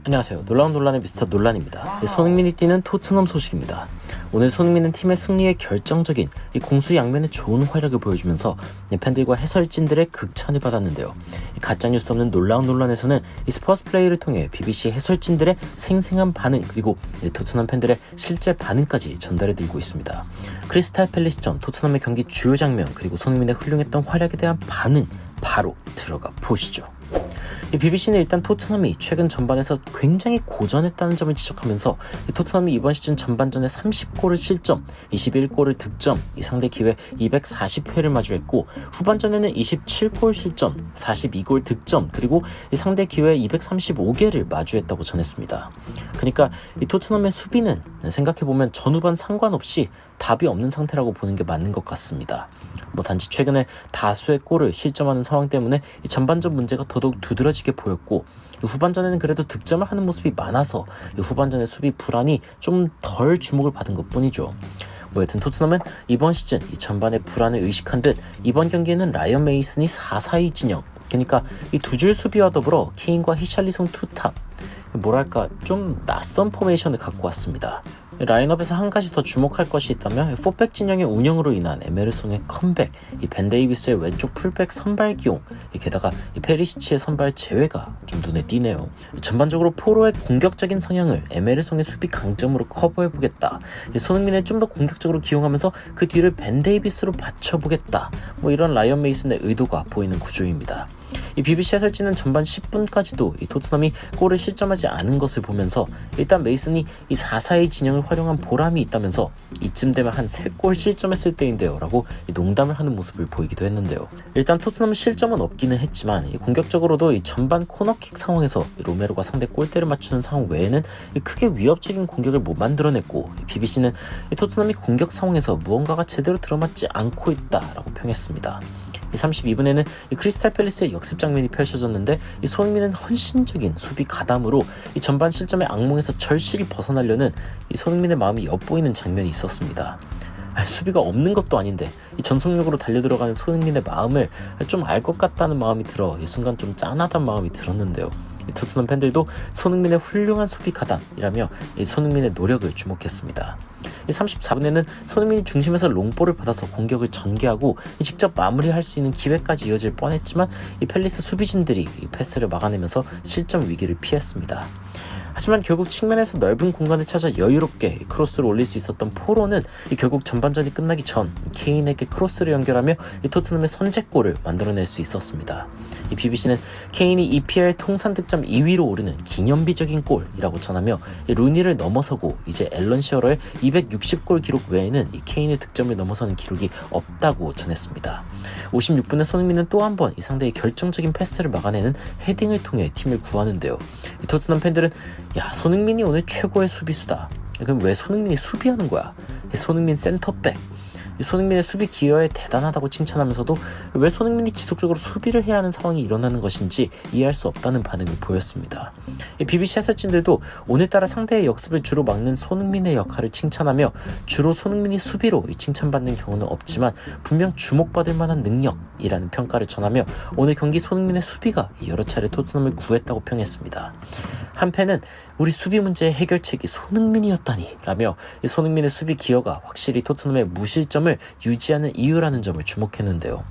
안녕하세요. 놀라운 논란의 미스터 논란입니다. 손흥민이 뛰는 토트넘 소식입니다. 오늘 손흥민은 팀의 승리에 결정적인 공수양면의 좋은 활약을 보여주면서 팬들과 해설진들의 극찬을 받았는데요. 가짜뉴스 없는 놀라운 논란에서는 스포츠 플레이를 통해 BBC 해설진들의 생생한 반응 그리고 토트넘 팬들의 실제 반응까지 전달해드리고 있습니다. 크리스탈 팰리스전 토트넘의 경기 주요 장면 그리고 손흥민의 훌륭했던 활약에 대한 반응 바로 들어가 보시죠. BBC는 일단 토트넘이 최근 전반에서 굉장히 고전했다는 점을 지적하면서 토트넘이 이번 시즌 전반전에 30골을 실점, 21골을 득점, 상대 기회 240회를 마주했고 후반전에는 27골 실점, 42골 득점, 그리고 상대 기회 235개를 마주했다고 전했습니다. 그러니까 이 토트넘의 수비는 생각해보면 전후반 상관없이 답이 없는 상태라고 보는 게 맞는 것 같습니다. 단지 최근에 다수의 골을 실점하는 상황 때문에 전반전 문제가 더더욱 두드러지게 보였고 후반전에는 그래도 득점을 하는 모습이 많아서 후반전의 수비 불안이 좀 덜 주목을 받은 것 뿐이죠. 여튼 토트넘은 이번 시즌 이 전반의 불안을 의식한 듯 이번 경기에는 라이언 메이슨이 4-4-2 진영, 그러니까 이 두 줄 수비와 더불어 케인과 히샬리송 투탑, 뭐랄까 좀 낯선 포메이션을 갖고 왔습니다. 라인업에서 한 가지 더 주목할 것이 있다면 4백 진영의 운영으로 인한 에메르송의 컴백, 벤 데이비스의 왼쪽 풀백 선발 기용, 게다가 페리시치의 선발 제외가 좀 눈에 띄네요. 전반적으로 포로의 공격적인 성향을 에메르송의 수비 강점으로 커버해보겠다, 손흥민을 좀 더 공격적으로 기용하면서 그 뒤를 벤 데이비스로 받쳐보겠다, 이런 라이언 메이슨의 의도가 보이는 구조입니다. 이 BBC 해설진은 전반 10분까지도 이 토트넘이 골을 실점하지 않은 것을 보면서 일단 메이슨이 이 4-4-2 진영을 활용한 보람이 있다면서 이쯤 되면 한 3골 실점했을 때인데요 라고 농담을 하는 모습을 보이기도 했는데요. 일단 토트넘 실점은 없기는 했지만 공격적으로도 이 전반 코너킥 상황에서 로메로가 상대 골대를 맞추는 상황 외에는 크게 위협적인 공격을 못 만들어냈고 BBC는 토트넘이 공격 상황에서 무언가가 제대로 들어맞지 않고 있다라고 평했습니다. 32분에는 크리스탈 팰리스의 역습 장면이 펼쳐졌는데 손흥민은 헌신적인 수비 가담으로 전반 실점의 악몽에서 절실히 벗어나려는 손흥민의 마음이 엿보이는 장면이 있었습니다. 수비가 없는 것도 아닌데 전속력으로 달려들어가는 손흥민의 마음을 좀 알 것 같다는 마음이 들어 이 순간 좀 짠하다는 마음이 들었는데요. 토트넘 팬들도 손흥민의 훌륭한 수비 가담이라며 손흥민의 노력을 주목했습니다. 34분에는 손흥민이 중심에서 롱볼을 받아서 공격을 전개하고 직접 마무리할 수 있는 기회까지 이어질 뻔했지만 팰리스 수비진들이 패스를 막아내면서 실점 위기를 피했습니다. 하지만 결국 측면에서 넓은 공간을 찾아 여유롭게 크로스를 올릴 수 있었던 포로는 결국 전반전이 끝나기 전 케인에게 크로스를 연결하며 토트넘의 선제골을 만들어낼 수 있었습니다. BBC는 케인이 EPL 통산 득점 2위로 오르는 기념비적인 골이라고 전하며 루니를 넘어서고 이제 앨런 시어러의 260골 기록 외에는 케인의 득점을 넘어서는 기록이 없다고 전했습니다. 56분에 손흥민은 또 한 번 상대의 결정적인 패스를 막아내는 헤딩을 통해 팀을 구하는데요. 토트넘 팬들은 손흥민이 오늘 최고의 수비수다. 그럼 왜 손흥민이 수비하는 거야? 손흥민 센터백. 손흥민의 수비 기여에 대단하다고 칭찬하면서도 왜 손흥민이 지속적으로 수비를 해야 하는 상황이 일어나는 것인지 이해할 수 없다는 반응을 보였습니다. BBC 해설진들도 오늘따라 상대의 역습을 주로 막는 손흥민의 역할을 칭찬하며 주로 손흥민이 수비로 칭찬받는 경우는 없지만 분명 주목받을 만한 능력이라는 평가를 전하며 오늘 경기 손흥민의 수비가 여러 차례 토트넘을 구했다고 평했습니다. 한 팬은 우리 수비 문제의 해결책이 손흥민이었다니 라며 손흥민의 수비 기여가 확실히 토트넘의 무실점을 유지하는 이유라는 점을 주목했는데요.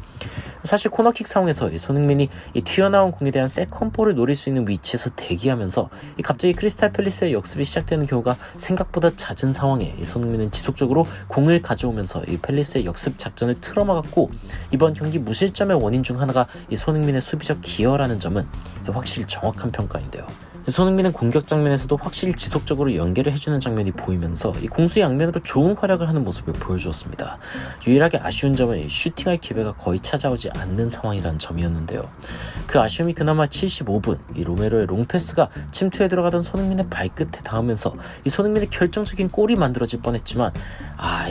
사실 코너킥 상황에서 손흥민이 튀어나온 공에 대한 세컨볼을 노릴 수 있는 위치에서 대기하면서 갑자기 크리스탈 팰리스의 역습이 시작되는 경우가 생각보다 잦은 상황에 손흥민은 지속적으로 공을 가져오면서 팰리스의 역습 작전을 틀어막았고 이번 경기 무실점의 원인 중 하나가 손흥민의 수비적 기여라는 점은 확실히 정확한 평가인데요. 손흥민은 공격 장면에서도 확실히 지속적으로 연계를 해주는 장면이 보이면서 공수양면으로 좋은 활약을 하는 모습을 보여주었습니다. 유일하게 아쉬운 점은 슈팅할 기회가 거의 찾아오지 않는 상황이라는 점이었는데요. 그 아쉬움이 그나마 75분 로메로의 롱패스가 침투에 들어가던 손흥민의 발끝에 닿으면서 손흥민의 결정적인 골이 만들어질 뻔했지만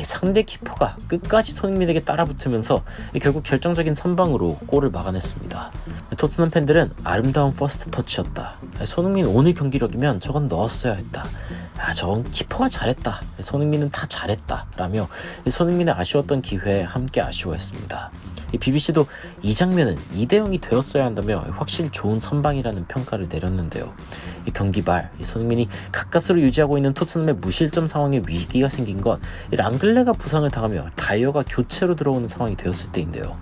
상대 키퍼가 끝까지 손흥민에게 따라붙으면서 결국 결정적인 선방으로 골을 막아냈습니다. 토트넘 팬들은 아름다운 퍼스트 터치였다. 손흥민 오늘 경기력이면 저건 넣었어야 했다. 저건 키퍼가 잘했다. 손흥민은 다 잘했다. 라며 손흥민의 아쉬웠던 기회에 함께 아쉬워했습니다. 이 BBC도 이 장면은 2대0이 되었어야 한다며 확실히 좋은 선방이라는 평가를 내렸는데요. 이 경기 말 손흥민이 가까스로 유지하고 있는 토트넘의 무실점 상황에 위기가 생긴 건 랑글레가 부상을 당하며 다이어가 교체로 들어오는 상황이 되었을 때인데요.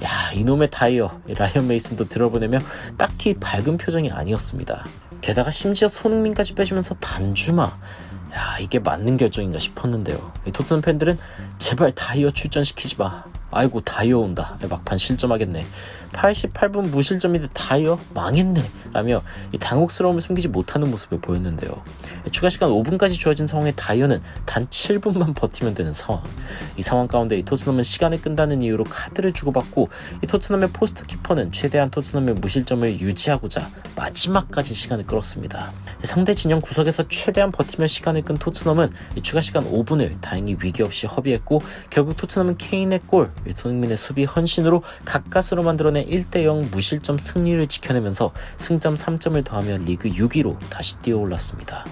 야, 이놈의 다이어, 라이언 메이슨도 들어보내며 딱히 밝은 표정이 아니었습니다. 게다가 심지어 손흥민까지 빼주면서 단주마. 야, 이게 맞는 결정인가 싶었는데요. 토트넘 팬들은 제발 다이어 출전시키지 마. 아이고 다이어 온다. 막판 실점하겠네. 88분 무실점인데 다이어 망했네 라며 이 당혹스러움을 숨기지 못하는 모습을 보였는데요. 추가 시간 5분까지 주어진 상황에 다이어는 단 7분만 버티면 되는 상황. 이 상황 가운데 이 토트넘은 시간을 끈다는 이유로 카드를 주고받고 이 토트넘의 포스트 키퍼는 최대한 토트넘의 무실점을 유지하고자 마지막까지 시간을 끌었습니다. 상대 진영 구석에서 최대한 버티며 시간을 끈 토트넘은 이 추가 시간 5분을 다행히 위기 없이 허비했고 결국 토트넘은 케인의 골, 손흥민의 수비 헌신으로 가까스로 만들어낸 1대0 무실점 승리를 지켜내면서 승점 3점을 더하며 리그 6위로 다시 뛰어올랐습니다.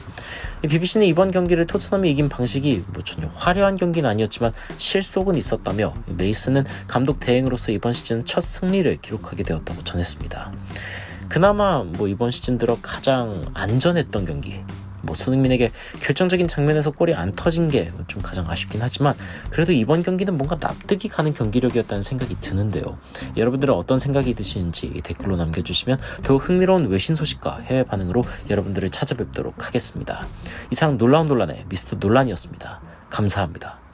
BBC는 이번 경기를 토트넘이 이긴 방식이 전혀 화려한 경기는 아니었지만 실속은 있었다며 메이슨은 감독 대행으로서 이번 시즌 첫 승리를 기록하게 되었다고 전했습니다. 그나마 이번 시즌 들어 가장 안전했던 경기, 손흥민에게 결정적인 장면에서 골이 안 터진 게 좀 가장 아쉽긴 하지만 그래도 이번 경기는 뭔가 납득이 가는 경기력이었다는 생각이 드는데요. 여러분들은 어떤 생각이 드시는지 댓글로 남겨주시면 더욱 흥미로운 외신 소식과 해외 반응으로 여러분들을 찾아뵙도록 하겠습니다. 이상 놀라운 논란의 미스터 논란이었습니다. 감사합니다.